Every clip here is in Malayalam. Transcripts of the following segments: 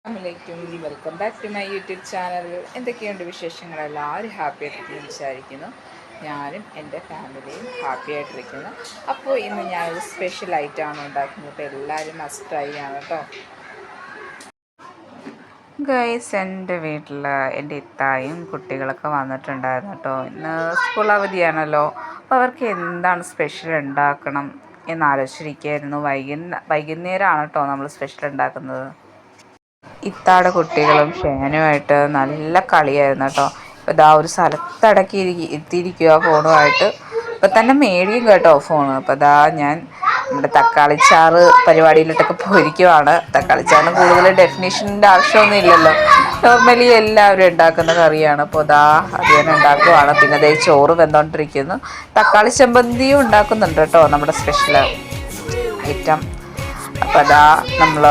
അസ്സലാമലൈക്കും, welcome back to my YouTube channel. എന്തൊക്കെയുണ്ട് വിശേഷങ്ങൾ? എല്ലാവരും ഹാപ്പി ആയിട്ടിരിക്കുന്നു വിചാരിക്കുന്നു. ഞാനും എൻ്റെ ഫാമിലിയും ഹാപ്പി ആയിട്ടിരിക്കുന്നു. അപ്പോൾ ഇന്ന് ഞാനൊരു സ്പെഷ്യൽ ഐറ്റമാണ് ഉണ്ടാക്കുന്നത്. അപ്പോൾ എല്ലാവരും മസ്റ്റ് ട്രൈ ആണ് കേട്ടോ. ഗൈസ്, എൻ്റെ വീട്ടിൽ എൻ്റെ ഇത്തായും കുട്ടികളൊക്കെ വന്നിട്ടുണ്ടായിരുന്നു കേട്ടോ. ഇന്ന് സ്കൂൾ അവധിയാണല്ലോ. അപ്പോൾ അവർക്ക് എന്താണ് സ്പെഷ്യൽ ഉണ്ടാക്കണം എന്നാലോചിച്ചിരിക്കുകയായിരുന്നു. വൈകുന്നേരമാണ് കേട്ടോ നമ്മൾ സ്പെഷ്യൽ ഉണ്ടാക്കുന്നത്. ഇത്താടെ കുട്ടികളും ഷേനുമായിട്ട് നല്ല കളിയായിരുന്നു കേട്ടോ. ഇപ്പോൾ ഇതാ ഒരു സ്ഥലത്തടക്കി എത്തിയിരിക്കുക ഫോണുമായിട്ട്. ഇപ്പം തന്നെ മേടിയും കേട്ടോ ഫോണ്. അപ്പോൾ ഇതാ ഞാൻ നമ്മുടെ തക്കാളിച്ചാറ് പരിപാടിയിലിട്ടൊക്കെ പോയിരിക്കുവാണ്. തക്കാളിച്ചാറിന് കൂടുതൽ ഡെഫിനേഷൻ്റെ ആവശ്യമൊന്നും ഇല്ലല്ലോ. നോർമലി എല്ലാവരും ഉണ്ടാക്കുന്ന കറിയാണ്. അപ്പോൾ ഇതാ അത് തന്നെ ഉണ്ടാക്കുവാണ്. പിന്നെ അതേ ചോറ് വെന്തോണ്ടിരിക്കുന്നു. തക്കാളി ചമ്മന്തിയും ഉണ്ടാക്കുന്നുണ്ട് കേട്ടോ, നമ്മുടെ സ്പെഷ്യൽ ഐറ്റം. അപ്പോൾ അതാ നമ്മൾ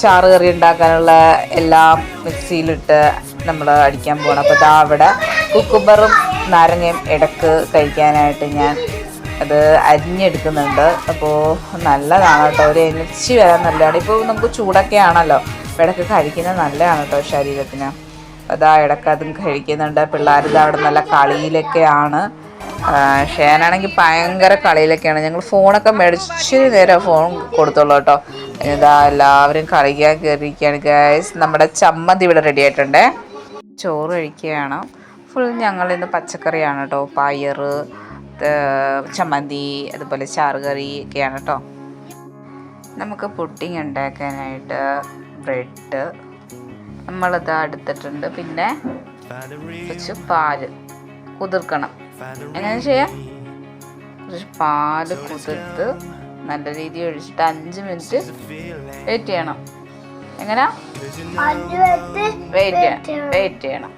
ചാറ് കറി ഉണ്ടാക്കാനുള്ള എല്ലാം മിക്സിയിലിട്ട് നമ്മൾ അടിക്കാൻ പോകണം. അപ്പോൾ ഇതാ അവിടെ കുക്കുംബറും നാരങ്ങയും ഇടക്ക് കഴിക്കാനായിട്ട് ഞാൻ അത് അരിഞ്ഞെടുക്കുന്നുണ്ട്. അപ്പോൾ നല്ലതാണ് കേട്ടോ, ഒരു എനർജി വരാൻ നല്ലതാണ്. ഇപ്പോൾ നമുക്ക് ചൂടൊക്കെ ആണല്ലോ, ഇടയ്ക്ക് കഴിക്കുന്നത് നല്ലതാണ് കേട്ടോ ശരീരത്തിന്. അതാ ഇടയ്ക്ക് അതും കഴിക്കുന്നുണ്ട്. പിള്ളേരിത് അവിടെ നല്ല കളിയിലൊക്കെയാണ്. ഷേനാണെങ്കിൽ ഭയങ്കര കളിയിലൊക്കെയാണ്. ഞങ്ങൾ ഫോണൊക്കെ മേടിച്ച് നേരം ഫോൺ കൊടുത്തുള്ളൂ കേട്ടോ. ഇതാ എല്ലാവരും കളിക്കാൻ കയറിയിരിക്കുകയാണ് ഗൈസ്. നമ്മുടെ ചമ്മന്തി ഇവിടെ റെഡി ആയിട്ടുണ്ടേ. ചോറ് കഴിക്കുകയാണ്. ഫുൾ ഞങ്ങളിന്ന് പച്ചക്കറിയാണ് കേട്ടോ. പയർ, ചമ്മന്തി, അതുപോലെ ചാറുകറി ഒക്കെയാണ് കേട്ടോ. നമുക്ക് പുഡിങ് ഉണ്ടാക്കാനായിട്ട് ബ്രെഡ് നമ്മളിത് എടുത്തിട്ടുണ്ട്. പിന്നെ കുറച്ച് പാല് കുതിർക്കണം. എങ്ങനെ ചെയ്യാം? കുറച്ച് പാല് കുതിർത്ത് നല്ല രീതിയിൽ ഒഴിച്ചിട്ട് 5 മിനിറ്റ് വെയിറ്റ് ചെയ്യണം. എങ്ങനെ വെയിറ്റ് ചെയ്യണം.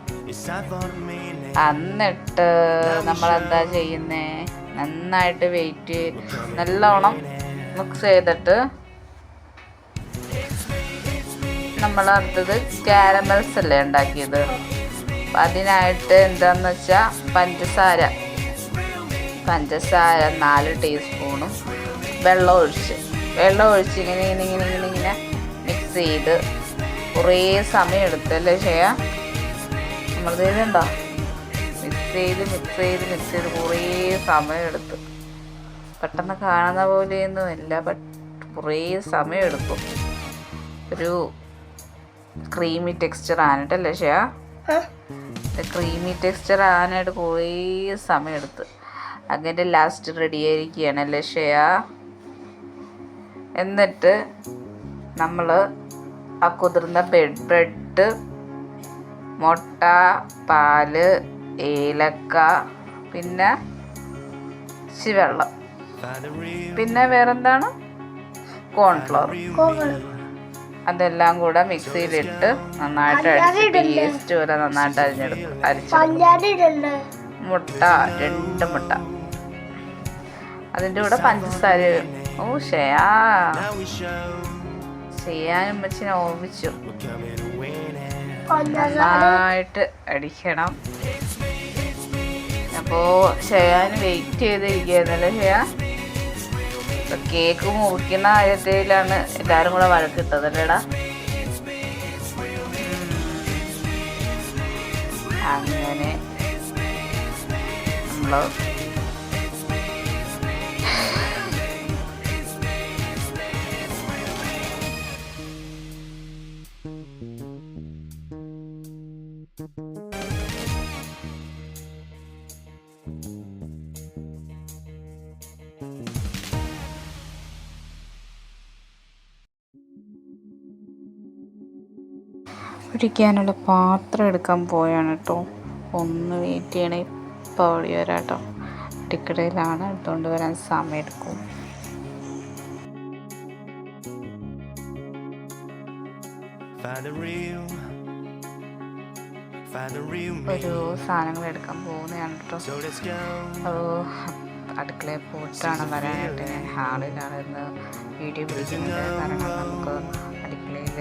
എന്നിട്ട് നമ്മളെന്താ ചെയ്യുന്നേ, നന്നായിട്ട് നല്ലോണം മിക്സ് ചെയ്തിട്ട് നമ്മൾ അടുത്തത് കാരമൽസ് അല്ലേ ഉണ്ടാക്കിയത്. അപ്പം അതിനായിട്ട് എന്താണെന്ന് വെച്ചാൽ പഞ്ചസാര 4 ടീസ്പൂണും വെള്ളം ഒഴിച്ച് ഇങ്ങനെ മിക്സ് ചെയ്ത് കുറേ സമയം എടുത്തല്ലേ ചെയ്യാം. നമ്മളത് ചെയ്തുണ്ടോ, മിക്സ് ചെയ്ത് കുറേ സമയം എടുത്ത്. പെട്ടെന്ന് കാണുന്ന പോലെയൊന്നും ഇല്ല, കുറേ സമയം എടുക്കും. ഒരു ക്രീമി ടെക്സ്ചർ ആനായിട്ടല്ലേ ഷെയാ, ക്രീമി ടെക്സ്ചർ ആനായിട്ട് കുറേ സമയം എടുത്ത്. അങ്ങനെ ലാസ്റ്റ് റെഡി ആയിരിക്കുകയാണല്ലേ ഷെയാ. എന്നിട്ട് നമ്മൾ ആ കുതിർന്ന ബ്രെഡ്, മുട്ട, പാല്, ഏലക്ക, പിന്നെ വെള്ളം, പിന്നെ വേറെന്താണ്, കോൺഫ്ലവർ, അതെല്ലാം കൂടെ മിക്സിയിലിട്ട് നന്നായിട്ട് അടിച്ച് പേസ്റ്റ് വരെ നന്നായിട്ട് അരിച്ചെടുക്കും. മുട്ട 2 മുട്ട, അതിൻ്റെ കൂടെ പഞ്ചസാര. ഓ ചെയ്യാനും വെച്ചിനെ ഓർമ്മിച്ചു. നന്നായിട്ട് അടിക്കണം. അപ്പോൾ ഷെയാൻ വെയിറ്റ് ചെയ്തിരിക്കുകയായിരുന്നല്ലേ ഷെയാ. കേക്ക് മുറിക്കുന്ന കാര്യത്തിലാണ് എല്ലാവരും കൂടെ വഴക്കിട്ടതല്ലേടാ. അങ്ങനെ നമ്മൾ പിടിക്കാനുള്ള പാത്രം എടുക്കാൻ പോയാണ് കേട്ടോ. ഒന്ന് വെയിറ്റ് ചെയ്യണേ. ഇപ്പോൾ ഓടി വരാം കേട്ടോ. ടിക്കടയിലാണ്, എടുത്തുകൊണ്ട് വരാൻ സമയം എടുക്കും. ഒരു സാധനങ്ങൾ എടുക്കാൻ പോകുന്നതാണ് കേട്ടോ. അടുക്കളയിൽ പോയിട്ടാണ് വരാനായിട്ട്. ഞാൻ ഹാളിലാണ് ഇന്ന് വീഡിയോ പിടിക്കുന്നത്. കാരണം നമുക്ക് അടുക്കളയിൽ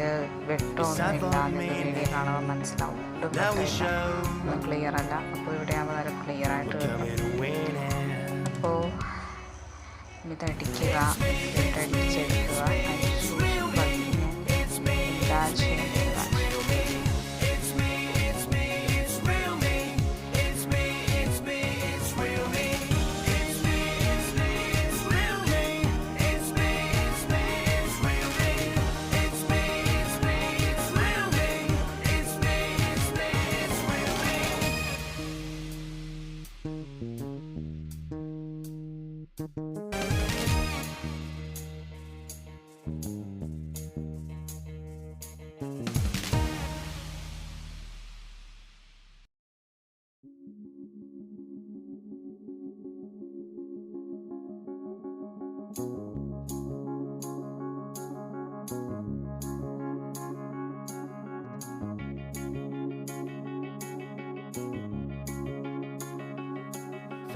വെട്ടമൊന്നും ഇല്ലാന്ന് വീഡിയോ കാണുമ്പോൾ മനസ്സിലാവും. ഒട്ടും ക്ലിയർ അല്ല. അപ്പോൾ ഇവിടെ ആകുമ്പോൾ നല്ല ക്ലിയർ ആയിട്ട് കിട്ടും. അപ്പോൾ ഇതടിക്കുക, അടിച്ചെടുക്കുക. അതിന് ശേഷം എല്ലാ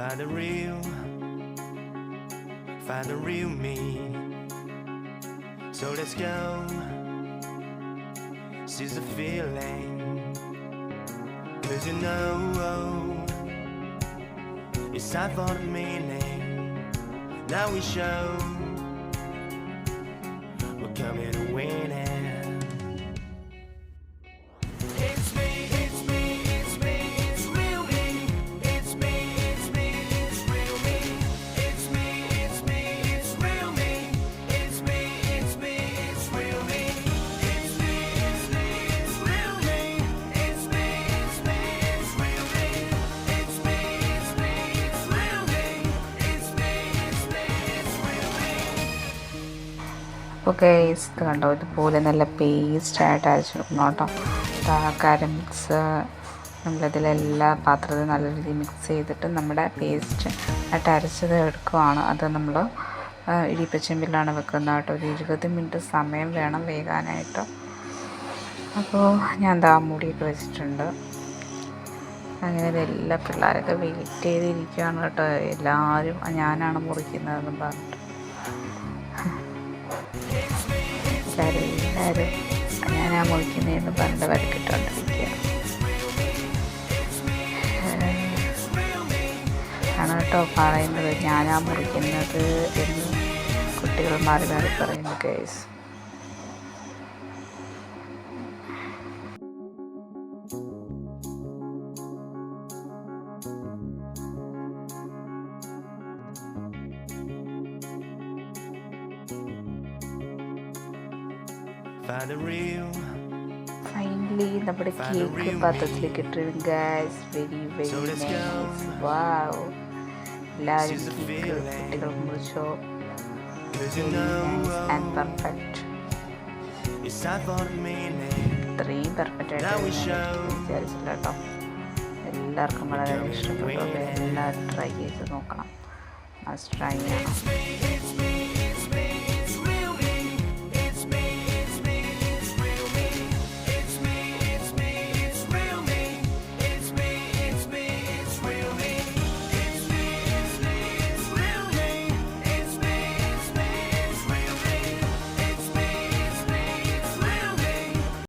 Find the real me. So let's go. Seize the feeling. 'Cause you know it's time for the meaning. Now we show we're coming to win it. അപ്പോൾ ഗൈസ് ഇത് കണ്ടോ, ഇതുപോലെ നല്ല പേസ്റ്റായിട്ട് അരച്ചെടുക്കണം കേട്ടോ. കരം മിക്സ് നമ്മളിതിലെല്ലാ പാത്രത്തിൽ നല്ല രീതിയിൽ മിക്സ് ചെയ്തിട്ട് നമ്മുടെ പേസ്റ്റ് ആയിട്ട് അരച്ചത് എടുക്കുവാണ്. അത് നമ്മൾ ഇടിപ്പച്ചെമ്പിലാണ് വെക്കുന്നത് കേട്ടോ. ഒരു 20 മിനിറ്റ് സമയം വേണം വേകാനായിട്ട്. അപ്പോൾ ഞാൻ ദാ മൂടിയൊക്കെ വെച്ചിട്ടുണ്ട്. അങ്ങനെ എല്ലാ പിള്ളേരൊക്കെ വെയിറ്റ് ചെയ്തിരിക്കുകയാണ് കേട്ടോ. എല്ലാവരും ഞാനാണ് മുറിക്കുന്നതെന്ന് പറഞ്ഞിട്ട് എല്ലാവരും ഞാനാ മുറിക്കുന്നതെന്ന് പറഞ്ഞിട്ട് വരക്കിട്ടുകൊണ്ടിരിക്കുക ആണ് കേട്ടോ പറയുന്നത്. ഞാനാ മുറിക്കുന്നത് എന്ന് കുട്ടികൾ മാറി മാറി പറയുന്നു ഗൈസ്. ഫൈനലി നമ്മുടെ കേക്ക് പാത്രത്തിലേക്ക് ഇട്ടിരുന്നു guys. Very very nice. Wow, എല്ലാവരും കേക്ക് കുട്ടികൾ മുറിച്ചോ. Very nice and perfect. ഇത്രയും പെർഫെക്റ്റ് ആയിട്ട് വിചാരിച്ചില്ല കേട്ടോ. എല്ലാവർക്കും വളരെ ഇഷ്ടപ്പെട്ടു. എല്ലാവരും ട്രൈ ചെയ്ത് നോക്കണം. മസ്റ്റ് ട്രൈ ചെയ്യണം.